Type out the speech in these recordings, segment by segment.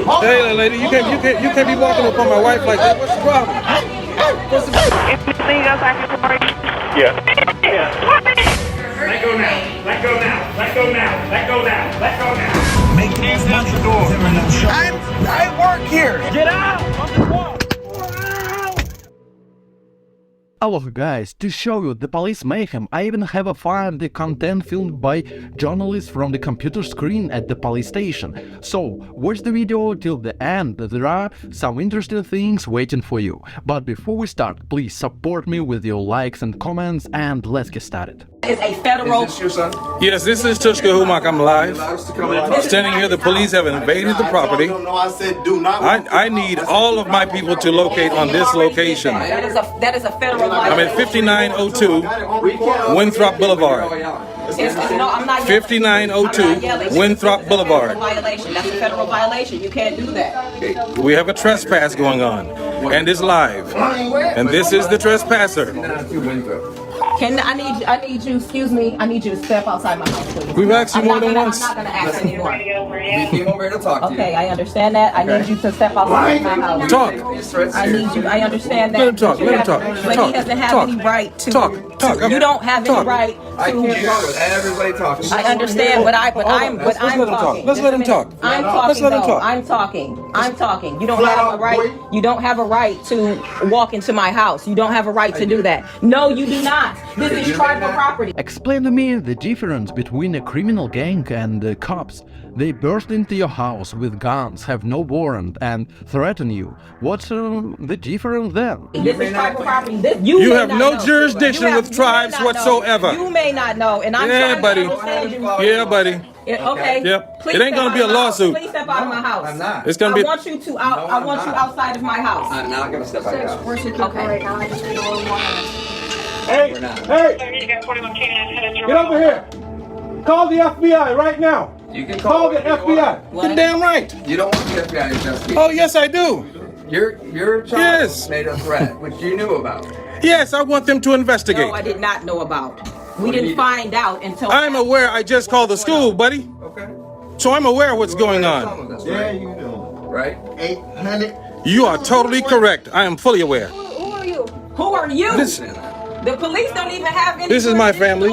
Hey, lady, you can't be walking up on my wife like that. What's the problem? What's the problem? Anything else I can support? Yeah. Let go now. Let go now. Let go now. Let go now. Let go now. Make these money door. There are no shots. I work here. Get out of the wall. Hello guys, to show you the police mayhem, I even have found the content filmed by journalists from the computer screen at the police station. So, watch the video till the end, there are some interesting things waiting for you. But before we start, please support me with your likes and comments and let's get started. Is a federal. Is this your son? Yes, this is Tushka Humak. I'm live. Standing here, the police have invaded the property. No, I said do not. I need all of my people to locate on this location. That is a federal I'm at 5902 Winthrop Boulevard. No, I'm not 5902 Winthrop Boulevard. Violation. That's a federal violation. You can't do that. We have a trespass going on, and it's live. And this is the trespasser. I need you, excuse me, I need you to step outside my house, please. We've asked you more than once. I'm not going to ask anymore. We came over here to talk to you. Okay, I understand that. I need you to step outside my house. Talk. I need you, I understand that. Let him talk, let him talk. But he doesn't have any right to. Talk. You don't have any right I to. can't talk with everybody talking. I understand, but I'm talking. Let's let him talk. I'm talking. Though. I'm talking. You don't have a right. You don't have a right to walk into my house. You don't have a right to do that. No, you do not. This is tribal property. Explain to me the difference between a criminal gang and the cops. They burst into your house with guns, have no warrant, and threaten you. What's the difference then? This is tribal property. You have no jurisdiction with tribes whatsoever. You may not know, and I'm Yeah, buddy. Yeah, buddy. Okay. Yep. Please It ain't gonna be a lawsuit. Please step out of my house. I'm not. It's gonna be. I want you to out. I want you outside of my house. I'm not going to step out of the house. Okay. Right now, I just need a little more. Hey, get over here. Call the FBI right now. You can Call the FBI. You're damn right. You don't want the FBI to investigate. Oh, yes, I do. Your child Yes. made a threat, which you knew about. Yes, I want them to investigate. No, I did not know about. We didn't find out until. I'm aware. I just called the school, buddy. Okay. So I'm aware of what's going on. Yeah, you know. Right? 800. You are totally correct. I am fully aware. Who are you? Who are you? Listen. The police don't even have any. This is my family.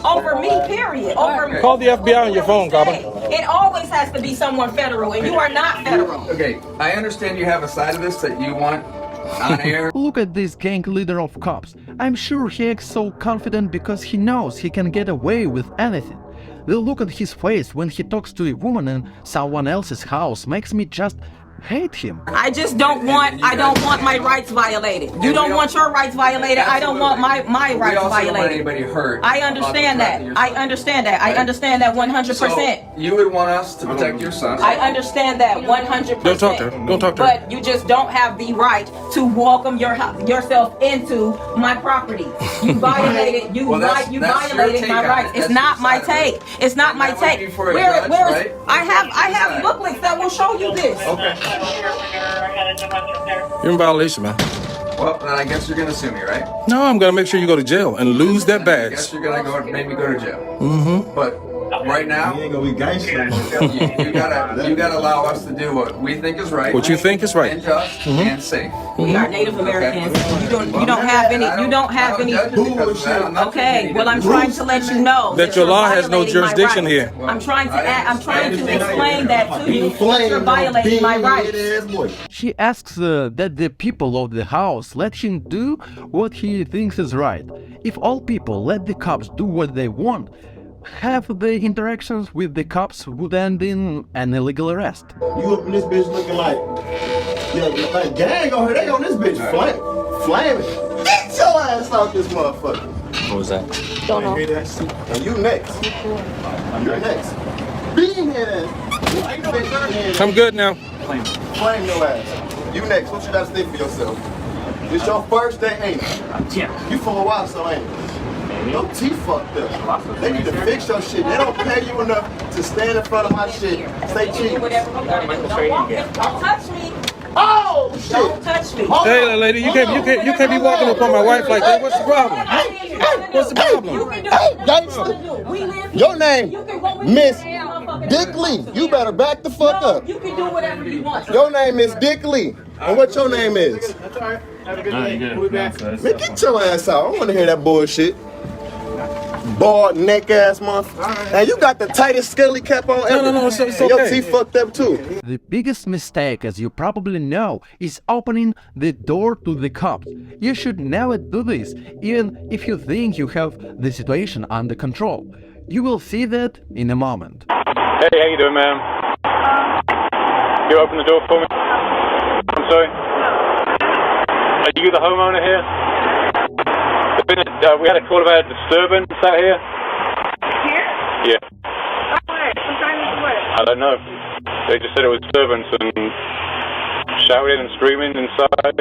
Over me, period. Over me. Call the FBI on your phone, Cabo. It always has to be someone federal, and you are not federal. Okay, I understand you have a side of this that you want on air. Look at this gang leader of cops. I'm sure he acts so confident because he knows he can get away with anything. The look on his face when he talks to a woman in someone else's house makes me just hate him. I just don't want. I don't want my rights violated. You don't want your rights violated. I don't want my rights We also violated. don't want anybody hurt. I understand that. I understand that. I understand that 100%. So you would want us to protect your son. I understand that 100%. Don't talk to her. Don't talk to her. But you just don't have the right to welcome yourself into my property. You violated. You Well, that's your violated take my on rights. it. It's That's not your my side of it. take. It's not my that might take. be for a judge, right? I have booklets that will show you this. Okay. You're in violation, man. Well, then I guess you're going to sue me, right? No, I'm gonna make sure you go to jail and lose that I badge. guess you're going to make me go to jail. Mm-hmm. But right now, ain't gonna be gangster. you gotta allow us to do what we think is right. What you think is right. And just and safe. We are Native Americans. You don't have any. You don't have any. Okay. Well, I'm trying to let you know That your you're law has no violating my jurisdiction rights. here. I'm trying to explain that to you. You're violating my rights. She asks that the people of the house let him do what he thinks is right. If all people let the cops do what they want, half of the interactions with the cops would end in an illegal arrest. You up in this bitch looking like, yeah, like gang on her, they on this bitch flaming. Get your ass out this motherfucker. What was that? Don't know. Hear that? And you next. You're next. Being here. I'm good now. Flame your ass. You next. What you gotta say for yourself? It's your first day, ain't it? Yeah. You for a while, so ain't it? Your teeth fucked up. They need to fix your shit. They don't pay you enough to stand in front of my shit. Say cheese. Don't touch me. Oh shit! Don't touch me. Hey, lady, you can't be walking up on my wife like that. What's the problem? What's the problem? You can do what you want to do. We live here. Your name, You can go with Miss your motherfucking Dick Lee, you better back the fuck up. You can do whatever you want. Your name is Dick Lee. And what your name is? That's all right. Have a good day. We'll be back. Man, get your ass out. I don't want to hear that bullshit. Bald neck ass motherfucker. And you got the tightest skelly cap on ever. No, it's okay. Your teeth fucked up too. The biggest mistake, as you probably know, is opening the door to the cops. You should never do this, even if you think you have the situation under control. You will see that in a moment. Hey, how you doing, ma'am? You open the door for me? I'm sorry? Are you the homeowner here? We had a call about a disturbance out here. Here? Yeah. What? What time is what? I don't know. They just said it was disturbance and shouting and screaming inside.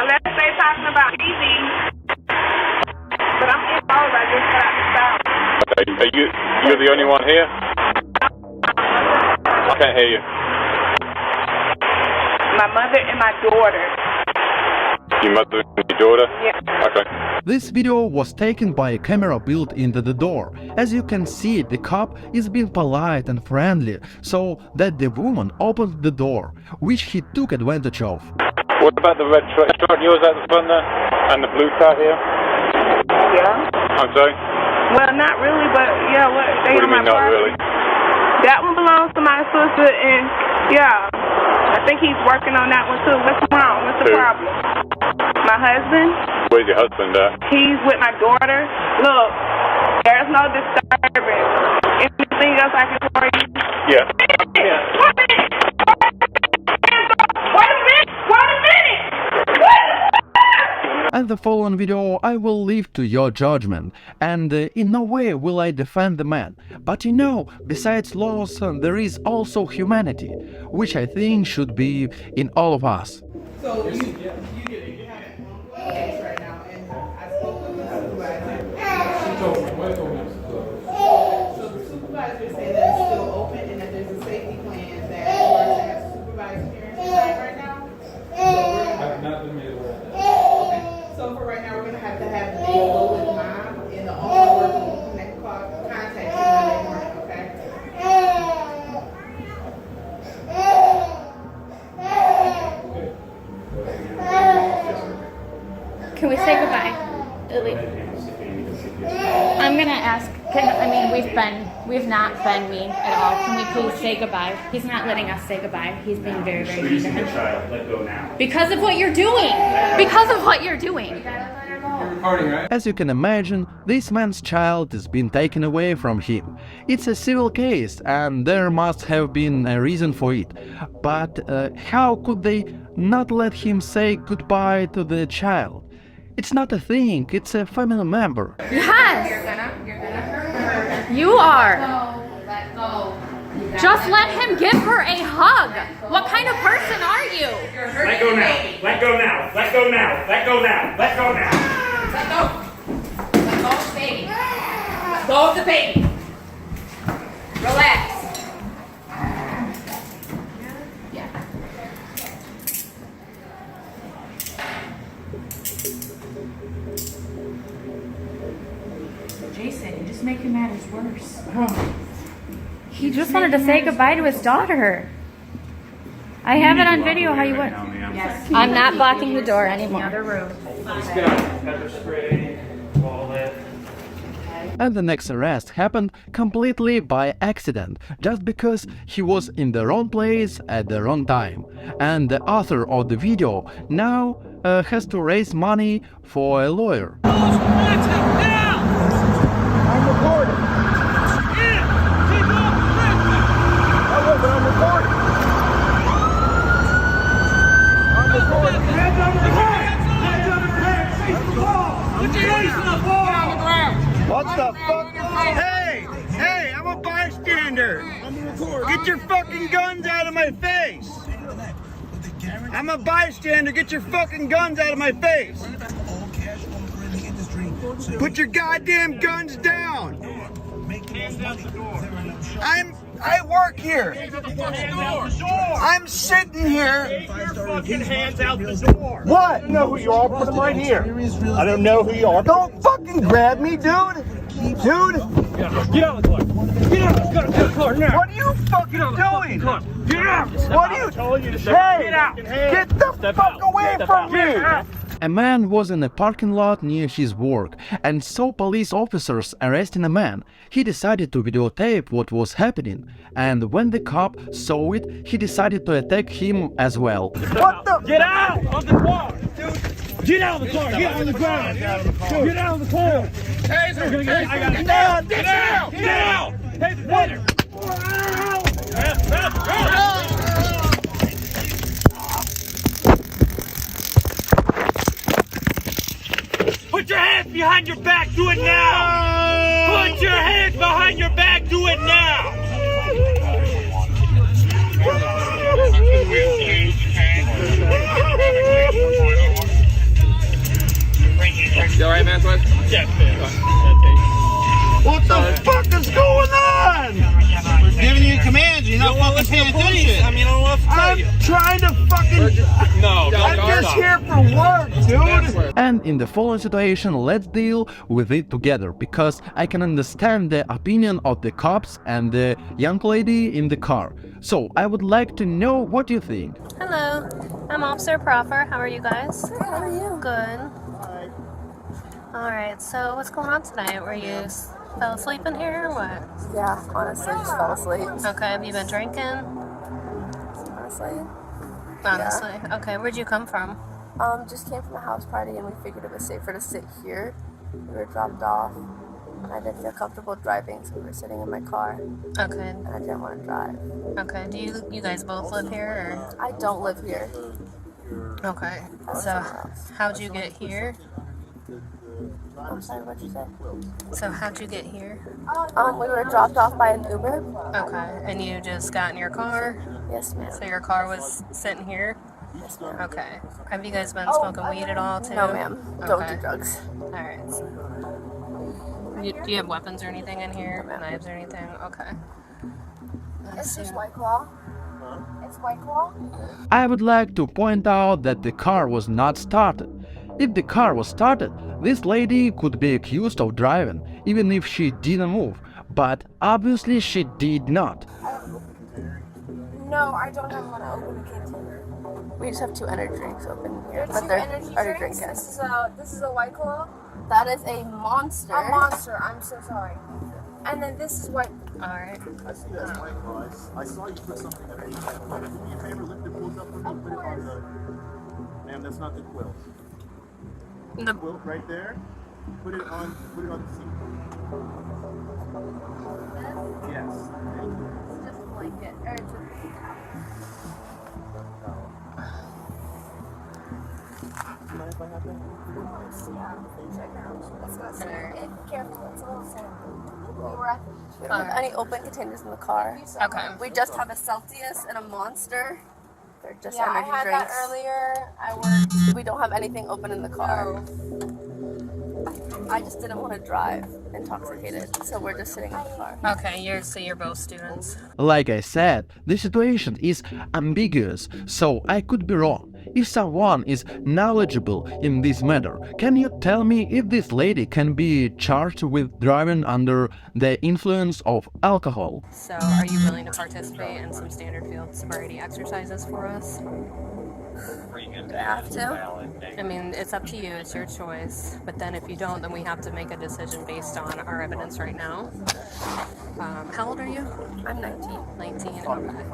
Unless they're talking about easy. But I'm in home. I just got out the south. Okay. You're the only one here? I can't hear you. My mother and my daughter. Your mother and your daughter? Yeah. Okay. This video was taken by a camera built into the door. As you can see, the cop is being polite and friendly, so that the woman opened the door, which he took advantage of. What about the red truck? Yours at the front there? And the blue car here? Yeah. I'm sorry? Well, not really, but yeah, what? They What do you mean, not really? That one belongs to my sister, and yeah, I think he's working on that one too. What's wrong? What's the Who? problem? My husband. Where's your husband at? He's with my daughter. Look, there's no disturbance. Anything else I can for you? Yeah. And the following video I will leave to your judgment, and in no way will I defend the man. But you know, besides laws, there is also humanity, which I think should be in all of us. So you get case right now, and I spoke with the supervisor. So the supervisor said that it's still open and that there's a safety plan that we're to have supervised hearings tonight right now. So for right now, we're gonna have to have the baby go with mom, and the only person who can contact you Monday morning, okay? Can we say goodbye? I'm gonna ask. We've not been mean at all. Can we please say goodbye? He's not letting us say goodbye. He's being very, very mean to him. Let go now. Because of what you're doing. Because of what you're doing. As you can imagine, this man's child is being taken away from him. It's a civil case, and there must have been a reason for it. But how could they not let him say goodbye to the child? It's not a thing, it's a family member. Yes! You are. Let go. Just let him give her a hug. What kind of person are you? Let go now. Let go now. Let go now. Let go now. Let go now. Let go. Let go of the baby. Let go of the baby. Relax. Jason, you're just making matters worse. He just wanted to say goodbye to his daughter. I have it on video how you went. Yes. I'm not blocking the door anymore. Let's go. Pepper spray. Wallet. And the next arrest happened completely by accident, just because he was in the wrong place at the wrong time. And the author of the video now has to raise money for a lawyer. I'm recording. I'm recording. What the fuck? Hey, I'm a bystander. Get your fucking guns out of my face. I'm a bystander. Get your fucking guns out of my face. Put your goddamn guns down. I work here. I'm sitting here. Get your fucking hands out the door. What? You know who you are? Put them right here. I don't know who you are. Don't fucking grab me, dude. Dude, Get out of the car. Get out of the car now. What are you fucking doing? Get out. What are you? Hey, get out. Get the fuck away from me. A man was in a parking lot near his work and saw police officers arresting a man. He decided to videotape what was happening, and when the cop saw it, he decided to attack him as well. What the? Get out of the car, dude. Get out of the car. Get on the ground. Get out of the car. Taser. Get down. Get down. Get out. Taser. Put your hands behind your back, do it now! Put your hands behind your back, do it now! You alright, man? Yes, What the fuck is going on? We're giving you commands. You're not fucking paying attention. I mean, I don't know what to tell you. I'm trying to fucking. No, I'm just here for work, dude. And in the following situation, let's deal with it together, because I can understand the opinion of the cops and the young lady in the car. So I would like to know what you think. Hello, I'm Officer Proffer. How are you guys? How are you? Good. Alright, so what's going on tonight? Were you fell asleep in here or what? Yeah, honestly, just fell asleep. Okay, have you been drinking? Honestly. Yeah. Okay, where'd you come from? Just came from a house party and we figured it was safer to sit here. We were dropped off. And I didn't feel comfortable driving, so we were sitting in my car. Okay. And I didn't want to drive. Okay, do you guys both live here or? I don't live here. Okay, so how'd you get here? I'm sorry, what'd you say? So how'd you get here? We were dropped off by an Uber. Okay, and you just got in your car? Yes, ma'am. So your car was sitting here? Yes, ma'am. Okay. Have you guys been smoking weed at all too? No, ma'am. Don't Okay. do drugs. Alright. Do you have weapons or anything in here? Knives or anything? Okay. It's just White Claw. It's White Claw. I would like to point out that the car was not started. If the car was started, this lady could be accused of driving, even if she didn't move, but obviously she did not. No, I don't have one open container. We just have 2 energy drinks open here, but they're already drinking. This is a White Claw. That is a monster. A monster. I'm so sorry. And then this is White. All right. I see that's White Claw. I saw you put something in there. Can you do me a favor, lift the quilt up for me, put it on the... Ma'am, that's not the quilt. The quilt right there. Put it on the seat. Yes. Thank you. It's just a blanket. Or it's a... Do you mind if I have that? Careful, it's a little sad. We don't have any open containers in the car. Okay. We just have a Celsius and a Monster. They're just Yeah, energy I had drinks. that earlier. I worked. We don't have anything open in the car. I just didn't want to drive intoxicated, so we're just sitting in the car. Okay, you're both students. Like I said, the situation is ambiguous, so I could be wrong. If someone is knowledgeable in this matter, can you tell me if this lady can be charged with driving under the influence of alcohol? So, are you willing to participate in some standard field sobriety exercises for us? Do I have to? I mean, it's up to you, it's your choice. But then if you don't, then we have to make a decision based on our evidence right now. How old are you? I'm 19. 19, okay.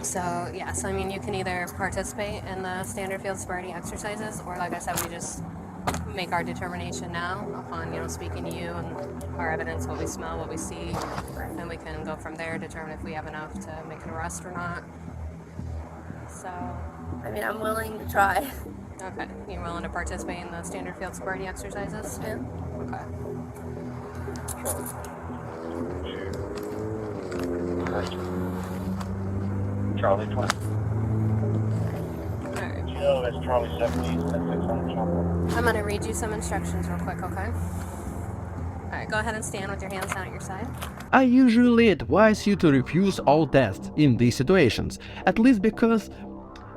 So, yes, I mean, you can either participate in the standard field sobriety exercises, or like I said, we just make our determination now upon, speaking to you and our evidence, what we smell, what we see, and we can go from there, determine if we have enough to make an arrest or not. So, I mean, I'm willing to try. Okay, you're willing to participate in the standard field sobriety exercises? Yeah. Okay. Charlie 20. Alright. Yo, that's Charlie 70. I'm going to read you some instructions real quick, okay? Alright, go ahead and stand with your hands down at your side. I usually advise you to refuse all tests in these situations, at least because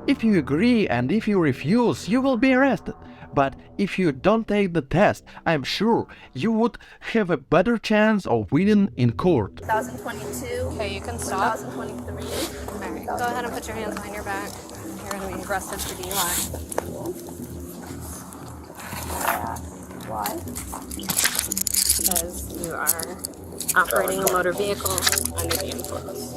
if you agree and if you refuse, you will be arrested. but if you don't take the test, I'm sure you would have a better chance of winning in court. 2022. Okay, you can stop. 2023. Alright, go ahead and put your hands behind your back. You're going to be arrested for DUI. Why? Because you are operating a motor vehicle under the influence.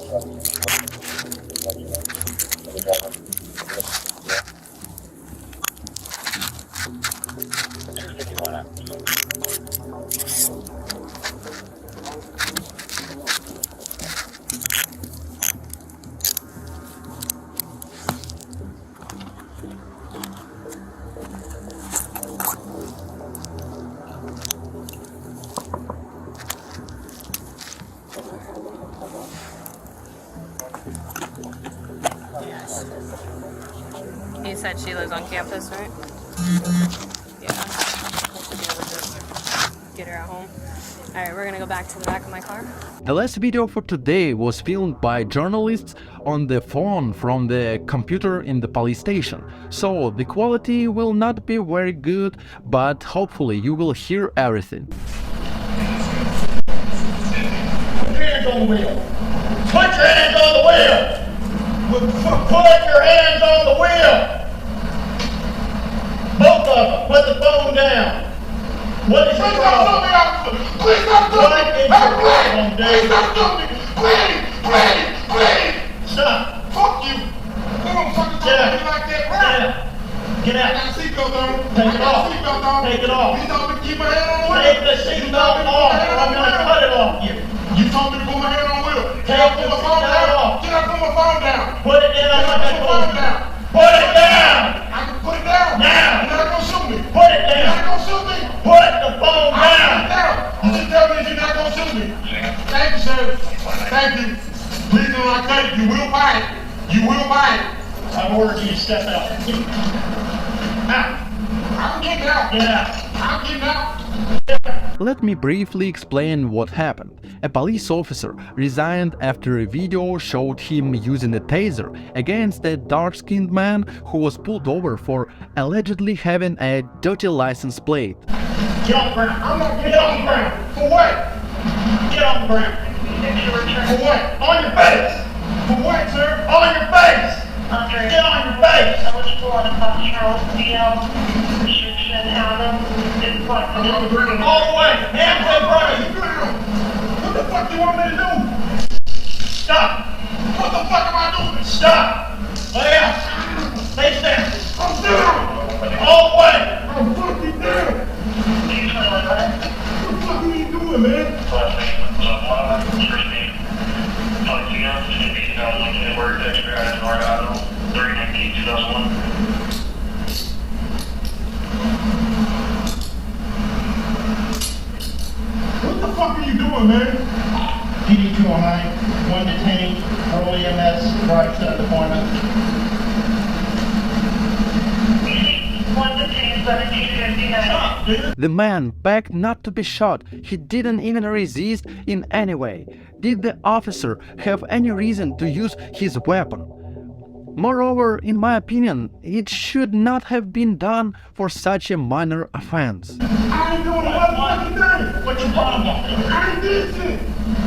You said she lives on campus, right? Yeah. I should be able to just get her at home. Alright, we're gonna go back to the back of my car. The last video for today was filmed by journalists on the phone from the computer in the police station, so the quality will not be very good, but hopefully you will hear everything. Put your hands on the wheel! Put your hands on the wheel! Put your hands on the wheel! Both of them, put the phone down. What is your problem? Please stop doing me! What is your problem, dude? Please stop doing me! Please! Stop! Fuck you! You don't fucking talk to me like that, right? Get out! I got a seatbelt on. Take it off! Take it off! You told me to keep my hand on the wheel! Take the seatbelt off or I'm gonna cut it off you! You told me to put my hand on the wheel! Can I put my phone down? Can I put my phone down? Put it down! Put my phone down! Put it down! I can put it down! Now! You're not gonna shoot me! Put it down! You're not gonna shoot me! Put the phone down! You just tell me you're not gonna shoot me! Thank you, sir! Thank you! Please do not cut it! You will buy it! You will buy it! I've ordered you to step out. Out! I'm getting out! Get out! I'm getting out! Let me briefly explain what happened. A police officer resigned after a video showed him using a taser against a dark-skinned man who was pulled over for allegedly having a dirty license plate. Get on the ground! I'm not getting on the ground! For what? Get on the ground! For what? On your face! For what, sir? On your face! Get on your face! All the way! Hands up, brother! What the fuck do you want me to do? Stop! What the fuck am I doing? Stop! Lay down! Stay down! I'm down! All the way! I'm fucking down! What the fuck are you doing, man? What the fuck are you doing, man? PD 209, 1 detainee, early EMS, right set deployment. 1 detainee, 1759. The man begged not to be shot. He didn't even resist in any way. Did the officer have any reason to use his weapon? Moreover, in my opinion, it should not have been done for such a minor offense. I ain't doing a motherfucking thing! What's your problem? I ain't did shit!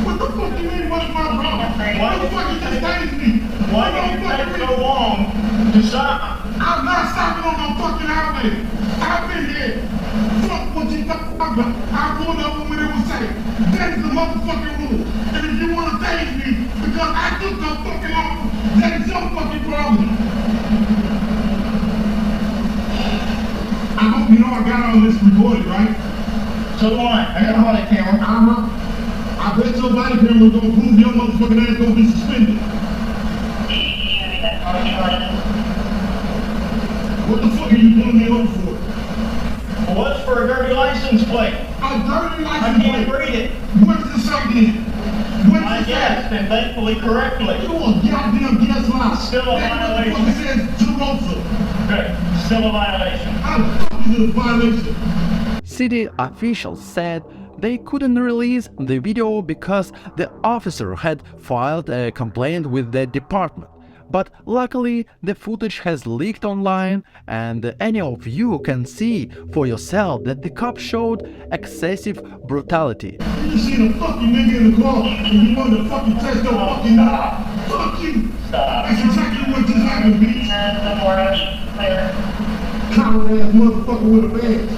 What the fuck you mean, what's my problem? Why the fuck you just tased me? Why don't you take so long to stop? I'm not stopping on no fucking highway! I've been here! Fuck what you talking about! I pulled up when it was safe! That is the motherfucking rule! And if you wanna tase me because I took the fucking offer, that is your fucking problem! I hope you know I got all this recorded, right? So do I got a body camera. I bet your body camera is gonna prove your motherfucking ass gonna be suspended. What the fuck are you pulling me over for? Well, what's for a dirty license plate? A dirty license plate? I can't read it. What does it say then? I guessed, and thankfully correctly. You a goddamn guess lie. Still a violation. That motherfucker says Jerosa. Okay, still a violation. How the fuck is it a violation? City officials said they couldn't release the video because the officer had filed a complaint with the department. But luckily the footage has leaked online and any of you can see for yourself that the cop showed excessive brutality. You see the fucking nigga in the car and you want to fucking test your fucking knob. Fuck you. That's exactly what just happened, bitch. Coward ass motherfucker with a badge.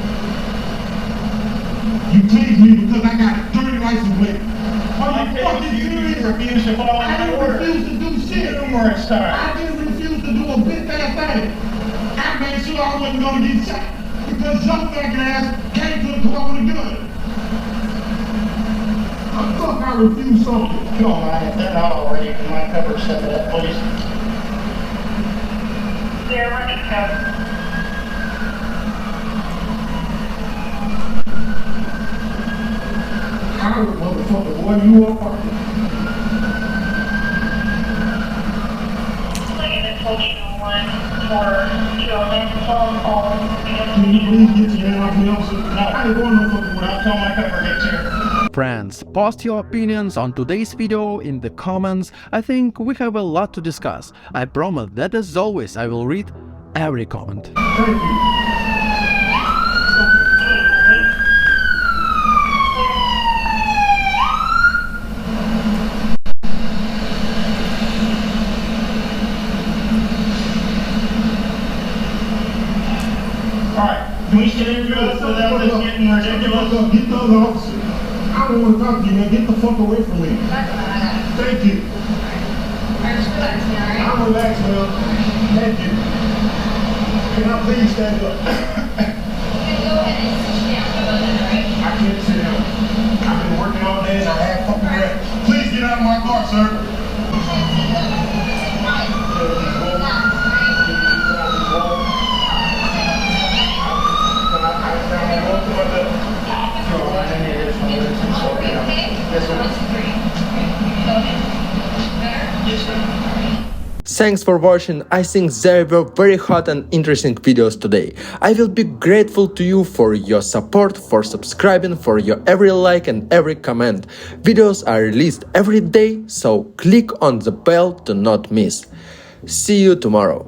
You tased me because I got a dirty license plate. Are you fucking serious? Refuse to follow I didn't refuse to do shit. Numerous times. I didn't refuse to do a bit ass thing. I made sure I wasn't gonna get shot because your fucking ass came to the car with a gun. I thought I refused something. Come on, man. If they're not already, can my cover set it up, please? They're running cover. Coward motherfucker, boy, you are fucking. Can you please get your man off me, officer? No, I ain't going no fucking way. I'll tell my cover hits here. Friends, post your opinions on today's video in the comments. I think we have a lot to discuss. I promise that as always I will read every comment. Thank you. Alright, can we stand through this without this getting ridiculous? Get the other officer. I don't want to talk to you, man. Get the fuck away from me. Thank you. I'm relaxed, man. Thank you. Can I please stand up? I can't sit down. I've been working all day and I had fucking breath. Please get out of my car, sir. Thanks for watching. I think there were very hot and interesting videos today. I will be grateful to you for your support, for subscribing, for your every like and every comment. Videos are released every day, so click on the bell to not miss. See you tomorrow.